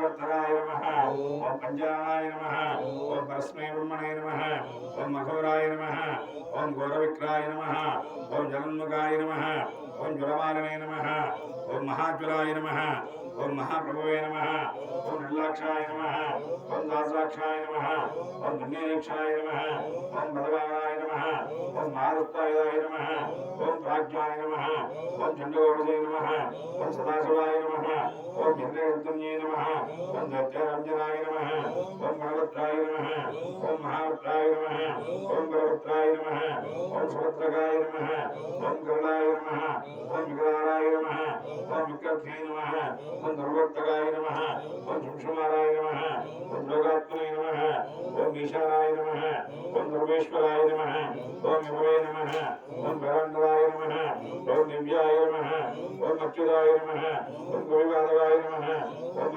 भगवत्तराय नमः ओम पंचाय नमः ओम परस्मै ब्रह्मणे नमः ओम मघोराय नमः ओम घोरविक्राय नमः ओम जगन्मुखाय नमः ओम ज्वरमालने नमः ओम महाज्वराय नमः ओम महाप्रभवे नमः ओम निर्लाक्षाय नमः ओम दासाक्षाय नमः ओम धन्येक्षाय नमः ओम भगवानाय नमः ओम मारुताय नमः ओम प्राज्ञाय नमः ओम चंडगोपदे नमः ओम सदाशिवाय नमः ओम इंद्रवर्धन्ये नमः ओम दैत्यरंजनाय नमः ओम गणवत्राय नमः ओम महावत्राय नमः ओम गणवत्राय नमः ओम सुभद्रकाय नमः ओम गरुडाय नमः ओम विकराय नमः ओम विकर्थे नमः ओम दुर्वर्तकाय नमः ओम शुंशुमाराय नमः ओम लोकात्मने नमः ओम ईशानाय नमः ओम सर्वेश्वराय नमः ओम विभवे नमः ओम भगवन्तराय नमः ओम दिव्याय नमः ओम अच्युताय नमः ओम गोविवादवाय नमः ओम